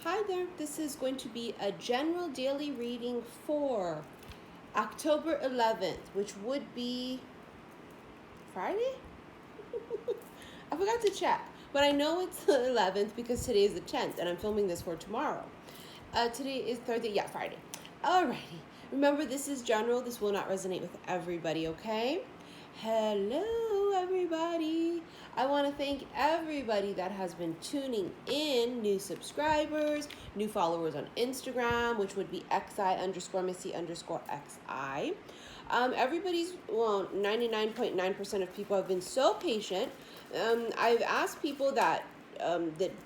Hi there, this is going to be a general daily reading for October 11th, which would be Friday? I forgot to check, but I know it's the 11th because today is the 10th and I'm filming this for tomorrow. Today is Thursday, yeah, Friday. Alrighty, remember this is general, this will not resonate with everybody, okay? Hello everybody. I want to thank everybody that has been tuning in, new subscribers, new followers on Instagram, which would be xi_missy_xi. Everybody's, well, 99.9% of people have been so patient. I've asked people that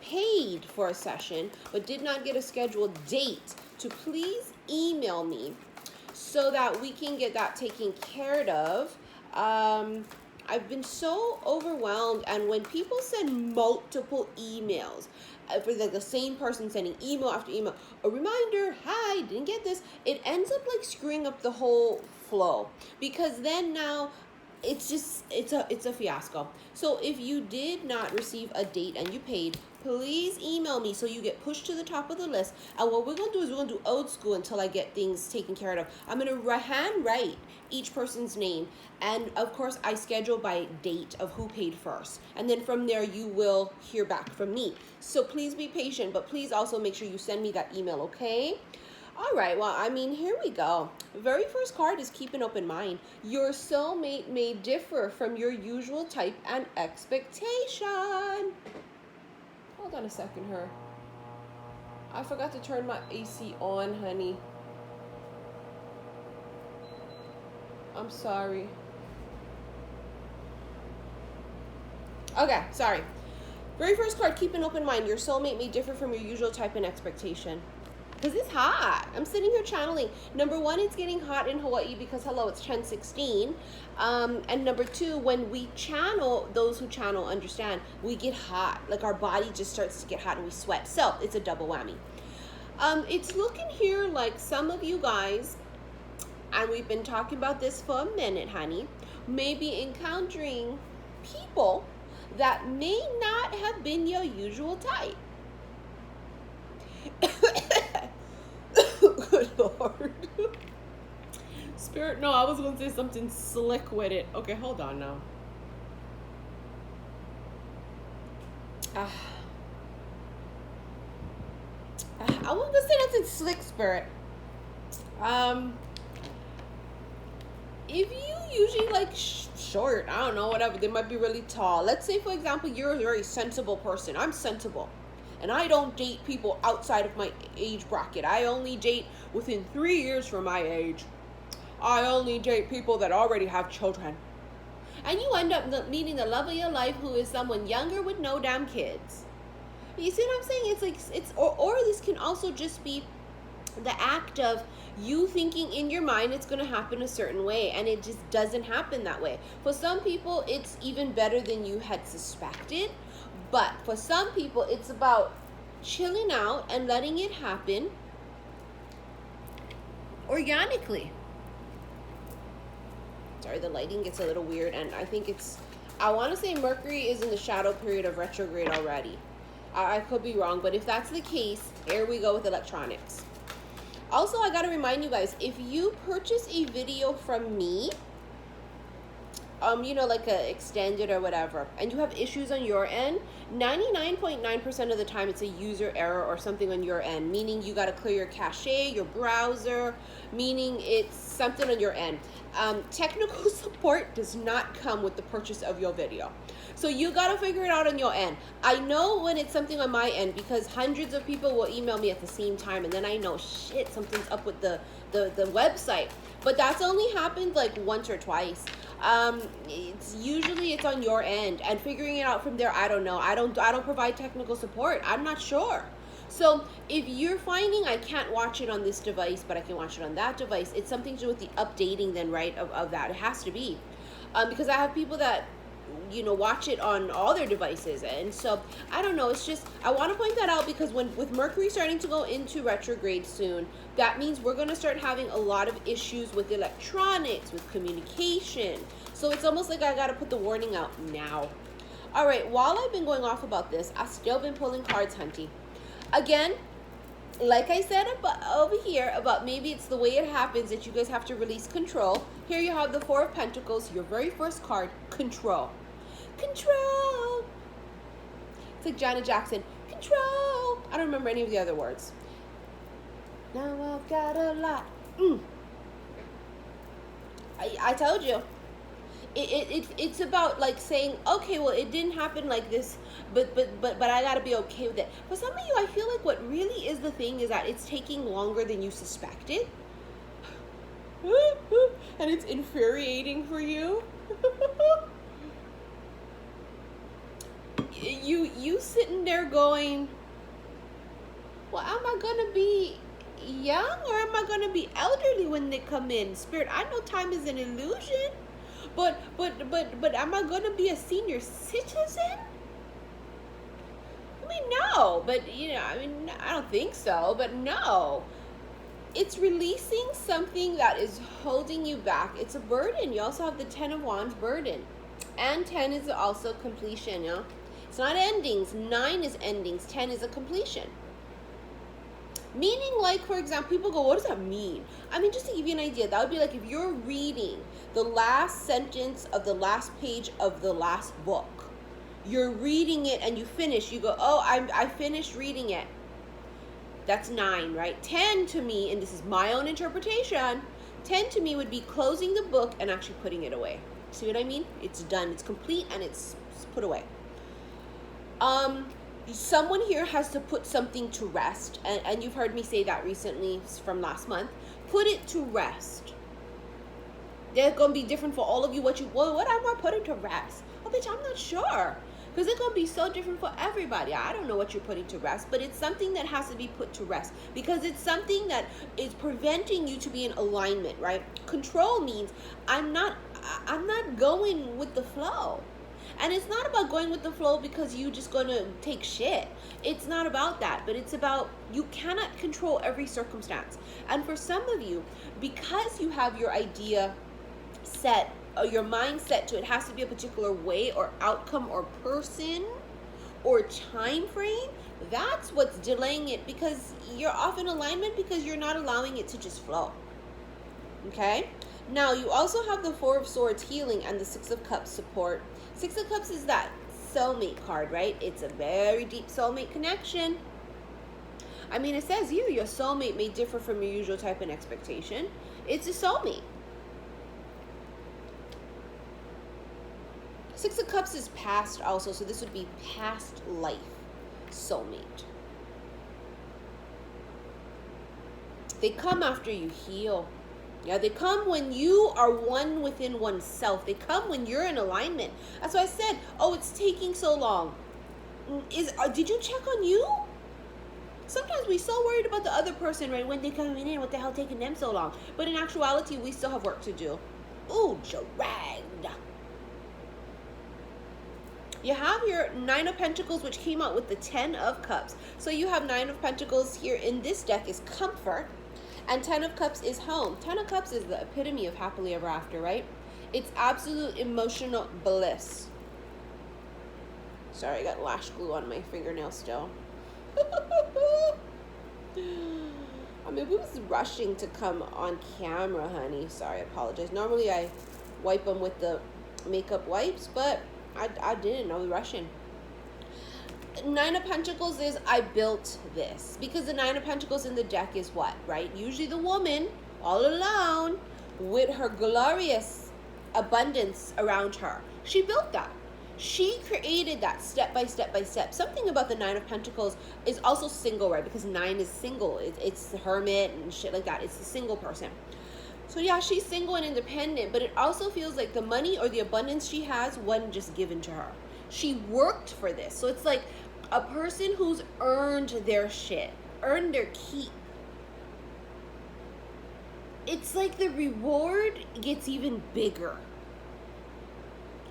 paid for a session but did not get a scheduled date to please email me so that we can get that taken care of. I've been so overwhelmed, and when people send multiple emails for the same person sending email after email, a reminder, hi, didn't get this, it ends up like screwing up the whole flow, because then now it's a fiasco. So if you did not receive a date and you paid, please email me so you get pushed to the top of the list. And what we're going to do is we're going to do old school until I get things taken care of. I'm going to hand write each person's name. And of course, I schedule by date of who paid first. And then from there, you will hear back from me. So please be patient, but please also make sure you send me that email, okay? All right, well, I mean, here we go. The very first card is keep an open mind. Your soulmate may differ from your usual type and expectation. Hold on a second, her. I forgot to turn my AC on, honey. I'm sorry. Okay, sorry. Very first card, keep an open mind. Your soulmate may differ from your usual type and expectation. Because it's hot. I'm sitting here channeling. Number one, it's getting hot in Hawaii because, hello, it's 10/16. And number two, when we channel, those who channel understand, we get hot. Like our body just starts to get hot and we sweat. So it's a double whammy. It's looking here like some of you guys, and we've been talking about this for a minute, honey, may be encountering people that may not have been your usual type. Good Lord. Spirit, no, I was going to say something slick with it. Okay, hold on now. I wasn't going to say nothing slick, Spirit. If you usually like short, I don't know, whatever, they might be really tall. Let's say, for example, you're a very sensible person. I'm sensible. And I don't date people outside of my age bracket. I only date within 3 years from my age. I only date people that already have children. And you end up meeting the love of your life who is someone younger with no damn kids. You see what I'm saying? It's like, or this can also just be the act of you thinking in your mind it's going to happen a certain way, and it just doesn't happen that way. For some people, it's even better than you had suspected. But for some people, it's about chilling out and letting it happen organically. Sorry, the lighting gets a little weird, and I think I want to say Mercury is in the shadow period of retrograde already. I could be wrong, but if that's the case, here we go with electronics. Also, I got to remind you guys, if you purchase a video from me, you know, like a extended or whatever, and you have issues on your end, 99.9% of the time it's a user error or something on your end, meaning you got to clear your cache, your browser, meaning it's something on your end. Technical support does not come with the purchase of your video. So you got to figure it out on your end. I know when it's something on my end because hundreds of people will email me at the same time, and then I know, shit, something's up with the website. But that's only happened like once or twice. It's usually on your end, and figuring it out from there, I don't know. I don't provide technical support. I'm not sure. So if you're finding I can't watch it on this device, but I can watch it on that device, it's something to do with the updating then, right, of that. It has to be. Because I have people that, you know, watch it on all their devices. And so, I don't know, it's just, I want to point that out because with Mercury starting to go into retrograde soon, that means we're going to start having a lot of issues with electronics, with communication. So it's almost like I got to put the warning out now. All right, while I've been going off about this, I've still been pulling cards, hunty. Again, like I said about over here about maybe it's the way it happens that you guys have to release control. Here you have the Four of Pentacles, your very first card, control. Control. It's like Janet Jackson, control. I don't remember any of the other words. Now I've got a lot. I told you. It's about like saying, okay, well, it didn't happen like this, but I gotta be okay with it. For some of you, I feel like what really is the thing is that it's taking longer than you suspected, and it's infuriating for you. you sitting there going, well, am I gonna be young or am I gonna be elderly when they come in? Spirit, I know time is an illusion. But am I going to be a senior citizen? I mean, no. But, I don't think so. But no. It's releasing something that is holding you back. It's a burden. You also have the 10 of Wands, burden. And 10 is also completion, yeah? It's not endings. 9 is endings. 10 is a completion. Meaning, like, for example, people go, what does that mean? I mean, just to give you an idea, that would be like if you're reading the last sentence of the last page of the last book. You're reading it and you finish. You go, oh, I finished reading it. That's 9, right? 10 to me, and this is my own interpretation, 10 to me would be closing the book and actually putting it away. See what I mean? It's done. It's complete and it's put away. Someone here has to put something to rest, and you've heard me say that recently from last month. Put it to rest. They're going to be different for all of you. What am I putting to rest? Oh, bitch, I'm not sure. Because it's going to be so different for everybody. I don't know what you're putting to rest, but it's something that has to be put to rest because it's something that is preventing you to be in alignment, right? Control means I'm not going with the flow. And it's not about going with the flow because you're just going to take shit. It's not about that, but it's about you cannot control every circumstance. And for some of you, because you have your idea set, or your mindset to it has to be a particular way or outcome or person or time frame, that's what's delaying it because you're off in alignment because you're not allowing it to just flow. Okay? Now, you also have the Four of Swords, healing, and the Six of Cups, support. Six of Cups is that soulmate card, right? It's a very deep soulmate connection. I mean, it says here, your soulmate may differ from your usual type and expectation. It's a soulmate. Six of Cups is past also, so this would be past life soulmate. They come after you heal. Yeah, they come when you are one within oneself. They come when you're in alignment. That's why I said, oh, it's taking so long. Did you check on you? Sometimes we're so worried about the other person, right? When they come in, what the hell taking them so long? But in actuality, we still have work to do. Ooh, dragged. You have your Nine of Pentacles, which came out with the 10 of Cups. So you have Nine of Pentacles here in this deck is comfort. And 10 of Cups is home. 10 of Cups is the epitome of happily ever after, right? It's absolute emotional bliss. Sorry, I got lash glue on my fingernail still. I mean, we was rushing to come on camera, honey. Sorry, I apologize. Normally, I wipe them with the makeup wipes, but I didn't. I was rushing. Nine of Pentacles is I built this, because the Nine of Pentacles in the deck is what, right? Usually the woman all alone with her glorious abundance around her. She built that. She created that step by step by step. Something about the Nine of Pentacles is also single, right? Because 9 is single. It's the hermit and shit like that. It's the single person. So yeah, she's single and independent, but it also feels like the money or the abundance she has wasn't just given to her. She worked for this. So it's like a person who's earned their shit, earned their keep. It's like the reward gets even bigger.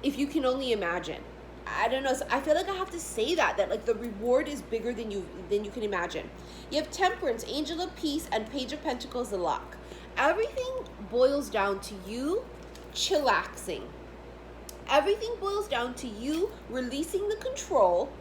If you can only imagine. I don't know. So I feel like I have to say that like the reward is bigger than you can imagine. You have Temperance, Angel of Peace, and Page of Pentacles, the Luck. Everything boils down to you chillaxing. Everything boils down to you releasing the control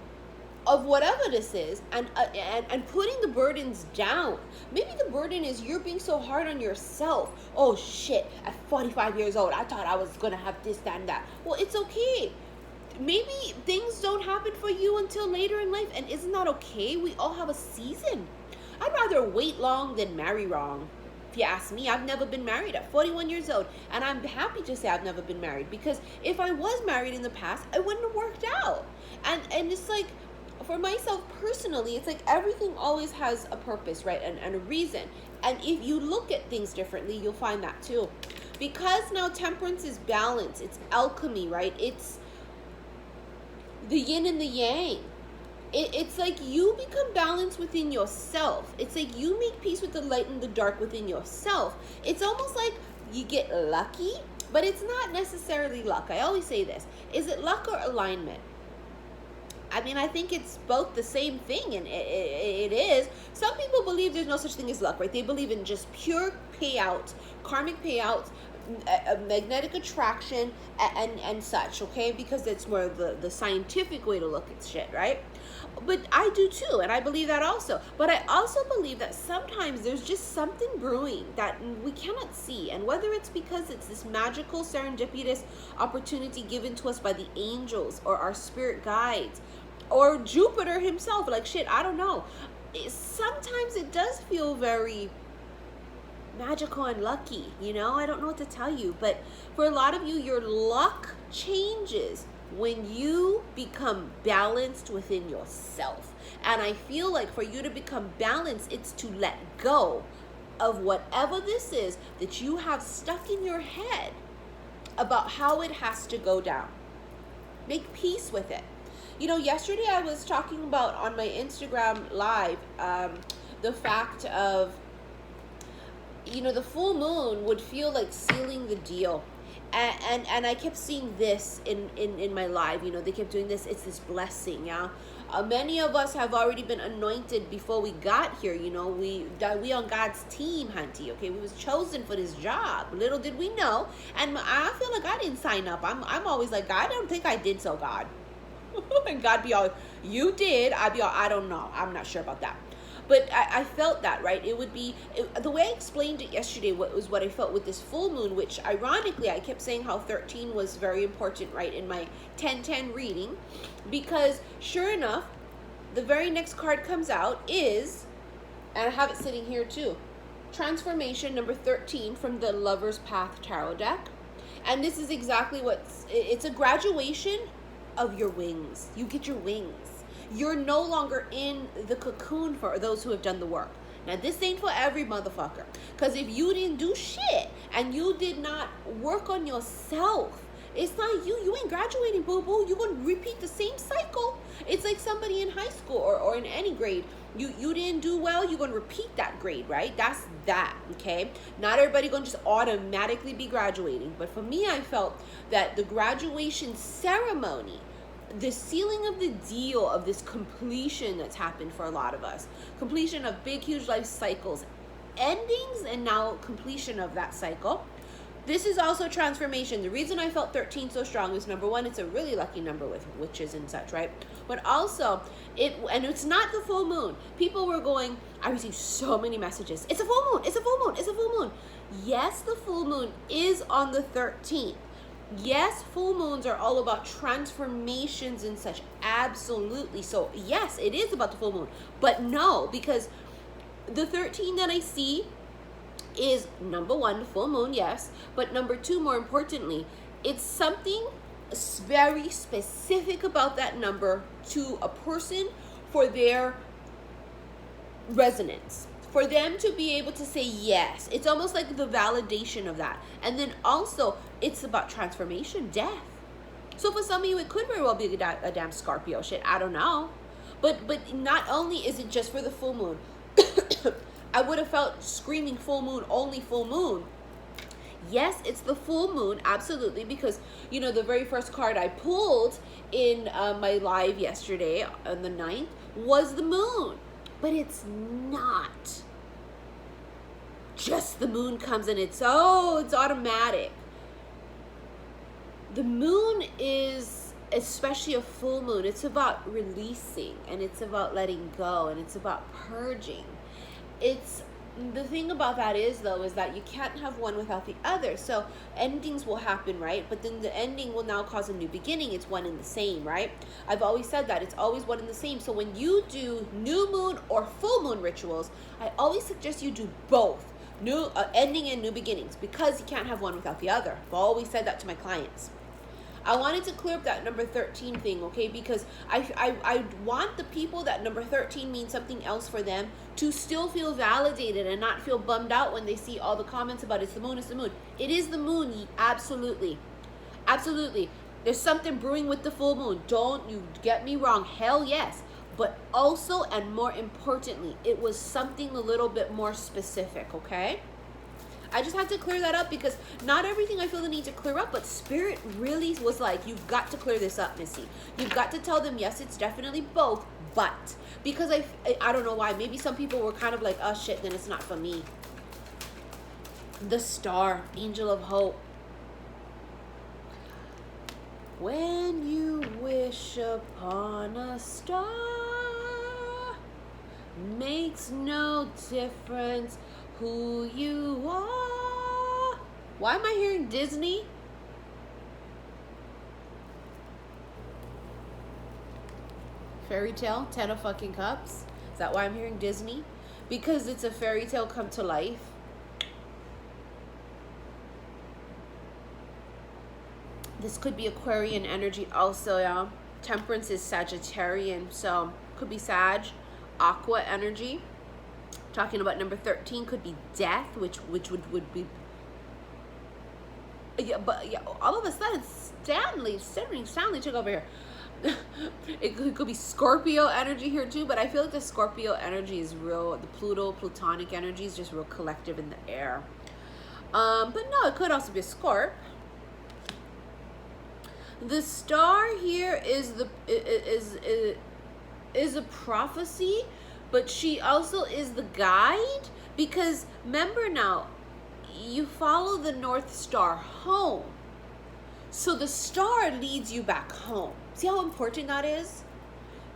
of whatever this is, and putting the burdens down. Maybe the burden is you're being so hard on yourself. Oh shit, at 45 years old, I thought I was gonna have this, that, and that. Well, it's okay. Maybe things don't happen for you until later in life, and isn't that okay? We all have a season. I'd rather wait long than marry wrong. If you ask me, I've never been married at 41 years old, and I'm happy to say I've never been married, because if I was married in the past, it wouldn't have worked out. And it's like, for myself personally, it's like everything always has a purpose, right? And a reason. And if you look at things differently, you'll find that too. Because now temperance is balance, it's alchemy, right? It's the yin and the yang. It's like you become balanced within yourself. It's like you make peace with the light and the dark within yourself. It's almost like you get lucky, but it's not necessarily luck. I always say this. Is it luck or alignment? I mean, I think it's both the same thing, and it is. Some people believe there's no such thing as luck, right? They believe in just pure payouts, karmic payouts, magnetic attraction, and such, okay? Because it's more the scientific way to look at shit, right? But I do too, and I believe that also. But I also believe that sometimes there's just something brewing that we cannot see. And whether it's because it's this magical, serendipitous opportunity given to us by the angels or our spirit guides or Jupiter himself, like shit, I don't know. Sometimes it does feel very magical and lucky, you know? I don't know what to tell you. But for a lot of you, your luck changes when you become balanced within yourself. And I feel like for you to become balanced, it's to let go of whatever this is that you have stuck in your head about how it has to go down. Make peace with it. You know, yesterday I was talking about on my Instagram live the fact of, you know, the full moon would feel like sealing the deal. And I kept seeing this in my live, you know, they kept doing this. It's this blessing, yeah. Many of us have already been anointed before we got here, you know. We on God's team, hunty, okay. We was chosen for this job. Little did we know. And I feel like I didn't sign up. I'm always like, I don't think I did so, God. And God be all, you did. I'd be all, I don't know. I'm not sure about that. But I felt that, right? It would be, the way I explained it yesterday was what I felt with this full moon, which ironically, I kept saying how 13 was very important, right, in my 10-10 reading, because sure enough, the very next card comes out is, and I have it sitting here too, Transformation number 13 from the Lover's Path Tarot deck. And this is exactly it's a graduation of your wings. You get your wings. You're no longer in the cocoon for those who have done the work. Now, this ain't for every motherfucker. Because if you didn't do shit and you did not work on yourself, it's not you. You ain't graduating, boo-boo. You're going to repeat the same cycle. It's like somebody in high school or in any grade. You didn't do well, you're going to repeat that grade, right? That's that, okay? Not everybody going to just automatically be graduating. But for me, I felt that the graduation ceremony, the sealing of the deal of this completion that's happened for a lot of us, completion of big, huge life cycles, endings, and now completion of that cycle. This is also transformation. The reason I felt 13 so strong is, number one, it's a really lucky number with witches and such, right? But also, and it's not the full moon. People were going, I received so many messages. It's a full moon, it's a full moon, it's a full moon. Yes, the full moon is on the 13th. Yes, full moons are all about transformations and such. Absolutely. So yes, it is about the full moon. But no, because the 13 that I see is, number one, the full moon, yes. But number two, more importantly, it's something very specific about that number to a person for their resonance. For them to be able to say yes. It's almost like the validation of that. And then also, it's about transformation, death. So for some of you, it could very well be a damn Scorpio shit. I don't know. But not only is it just for the full moon. I would have felt screaming full moon, only full moon. Yes, it's the full moon, absolutely. Because, you know, the very first card I pulled in my live yesterday on the 9th was the moon. But it's not just the moon comes and it's automatic. The moon is especially a full moon, it's about releasing, and it's about letting go, and it's about purging. It's the thing about that is, though, is that you can't have one without the other. So endings will happen, right? But then the ending will now cause a new beginning. It's one and the same, right? I've always said that it's always one and the same. So when you do new moon or full moon rituals, I always suggest you do both, new ending and new beginnings, because you can't have one without the other. I've always said that to my clients. I wanted to clear up that number 13 thing, okay? Because I want the people that number 13 means something else for them to still feel validated and not feel bummed out when they see all the comments about it's the moon, it's the moon. It is the moon, absolutely. Absolutely. There's something brewing with the full moon. Don't you get me wrong. Hell yes. But also, and more importantly, it was something a little bit more specific, okay? I just had to clear that up because not everything I feel the need to clear up, but Spirit really was like, you've got to clear this up, Missy. You've got to tell them, yes, it's definitely both, but because I don't know why. Maybe some people were kind of like, oh shit, then it's not for me. The star, angel of hope. When you wish upon a star, makes no difference who you are. Why am I hearing Disney? Fairy tale, 10 of fucking cups. Is that why I'm hearing Disney? Because it's a fairy tale come to life. This could be Aquarian energy also, yeah. Temperance is Sagittarian, so could be Sag, Aqua energy. Talking about number 13 could be death, which would be, yeah, but yeah, all of a sudden Stanley took over here. It could be Scorpio energy here too, but I feel like the Scorpio energy is real. The Plutonic energy is just real collective in the air. But no, it could also be a Scorp. The star here is a prophecy, but she also is the guide, because remember now, you follow the North Star home. So the star leads you back home. See how important that is?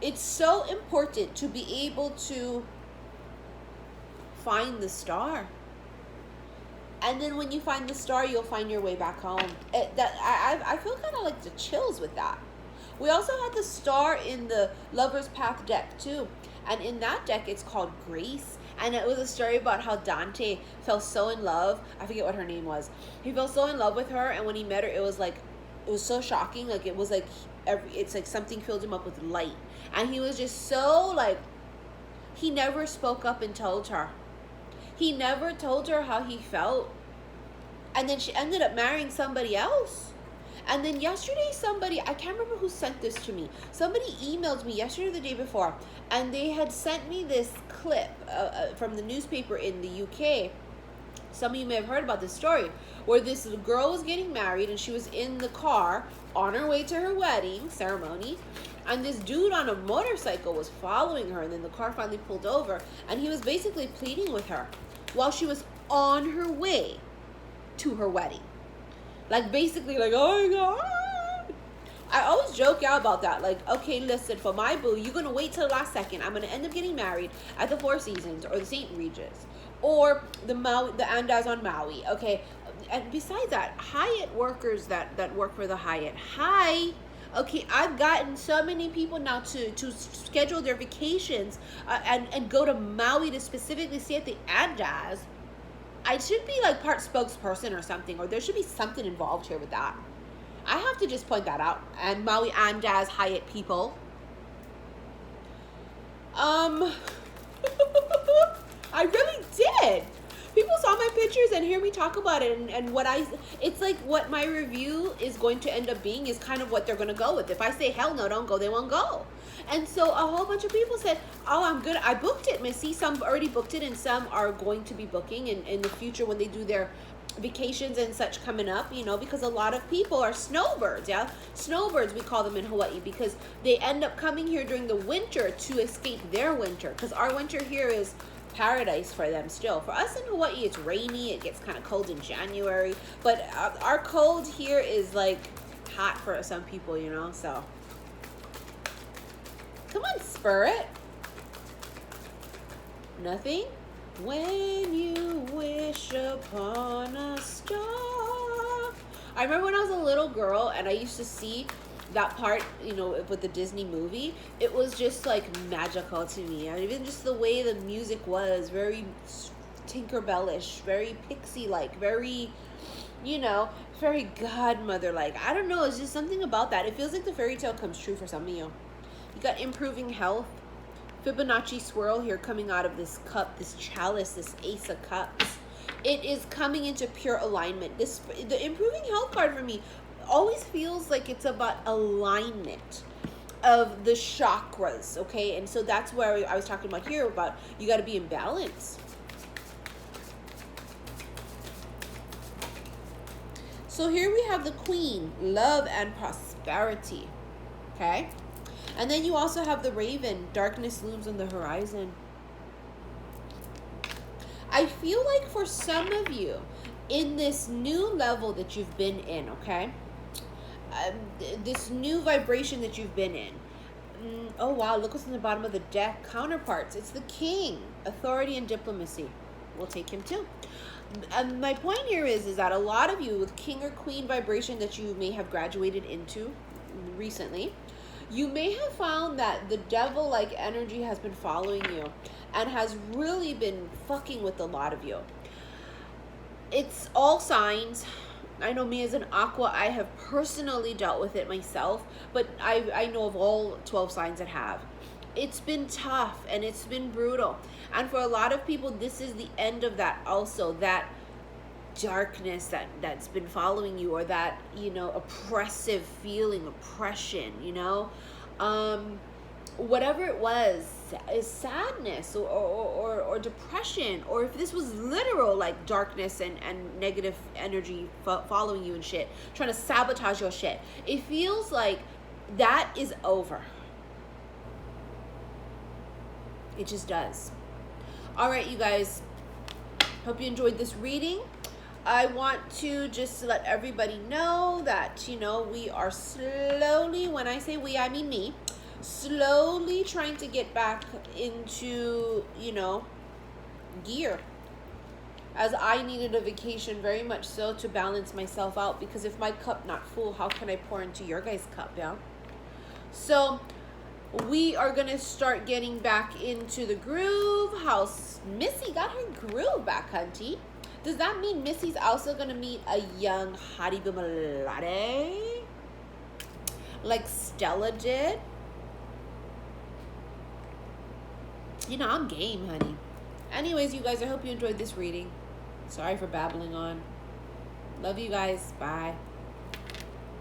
It's so important to be able to find the star. And then when you find the star, you'll find your way back home. I feel kind of like the chills with that. We also had the star in the Lover's Path deck too. And in that deck, it's called Grace. And it was a story about how Dante fell so in love. I forget what her name was. He fell so in love with her. And when he met her, it was so shocking. Like, it was like, it's like something filled him up with light. And he was just so like, he never spoke up and told her. He never told her how he felt. And then she ended up marrying somebody else. And then yesterday, I can't remember who sent this to me. Somebody emailed me yesterday or the day before, and they had sent me this clip from the newspaper in the UK. Some of you may have heard about this story, where this girl was getting married, and she was in the car on her way to her wedding ceremony, and this dude on a motorcycle was following her, and then the car finally pulled over, and he was basically pleading with her while she was on her way to her wedding. Like, basically, like, oh my God. I always joke out about that. Like, okay, listen, for my boo, you're going to wait till the last second. I'm going to end up getting married at the Four Seasons or the St. Regis or the Andaz on Maui, okay? And besides that, Hyatt workers that work for the Hyatt, hi. Okay, I've gotten so many people now to schedule their vacations and go to Maui to specifically stay at the Andaz. I should be like part spokesperson or something, or there should be something involved here with that. I have to just point that out. And Maui Andaz Hyatt people. I really did. People saw my pictures and hear me talk about it, and it's like what my review is going to end up being is kind of what they're going to go with. If I say, hell no, don't go, they won't go. And so a whole bunch of people said, oh, I'm good. I booked it, Missy. Some already booked it, and some are going to be booking in the future when they do their vacations and such coming up, you know, because a lot of people are snowbirds, yeah? Snowbirds, we call them in Hawaii, because they end up coming here during the winter to escape their winter, because our winter here is paradise for them still. For us in Hawaii, it's rainy. It gets kind of cold in January, but our cold here is like hot for some people, you know, so. Come on, Spirit. Nothing? When you wish upon a star. I remember when I was a little girl and I used to see that part, you know, with the Disney movie. It was just like magical to me. And even just the way the music was, very Tinkerbellish, very pixie-like, very, you know, very godmother-like. I don't know, it's just something about that. It feels like the fairy tale comes true for some of you. You got improving health. Fibonacci swirl here coming out of this cup, this chalice, this Ace of Cups. It is coming into pure alignment. The improving health card for me always feels like it's about alignment of the chakras, okay? And so that's where I was talking about here, about you got to be in balance. So here we have the Queen, love and prosperity, okay? And then you also have the Raven, darkness looms on the horizon. I feel like for some of you, in this new level that you've been in, okay? This new vibration that you've been in. Oh, wow, look what's in the bottom of the deck. Counterparts. It's the King, authority and diplomacy. We'll take him too. My point here is that a lot of you with King or Queen vibration that you may have graduated into recently, you may have found that the devil-like energy has been following you and has really been fucking with a lot of you. It's all signs. I know me as an aqua, I have personally dealt with it myself, but I know of all 12 signs that have. It's been tough and it's been brutal. And for a lot of people, this is the end of that also, that darkness that's been following you, or that, you know, oppressive feeling, oppression, you know, whatever it was, is sadness or depression, or if this was literal like darkness and negative energy following you and shit, trying to sabotage your shit. It feels like that is over. It just does. All right, you guys, hope you enjoyed this reading. I want to just let everybody know that, you know, we are slowly, when I say we, I mean me, slowly trying to get back into, you know, gear, as I needed a vacation very much so to balance myself out, because if my cup not full, how can I pour into your guys' cup? Yeah. So we are gonna start getting back into the groove. House Missy got her groove back, hunty. Does that mean Missy's also gonna meet a young hottie boomalade like Stella did? You know, I'm game, honey. Anyways, you guys, I hope you enjoyed this reading. Sorry for babbling on. Love you guys. Bye.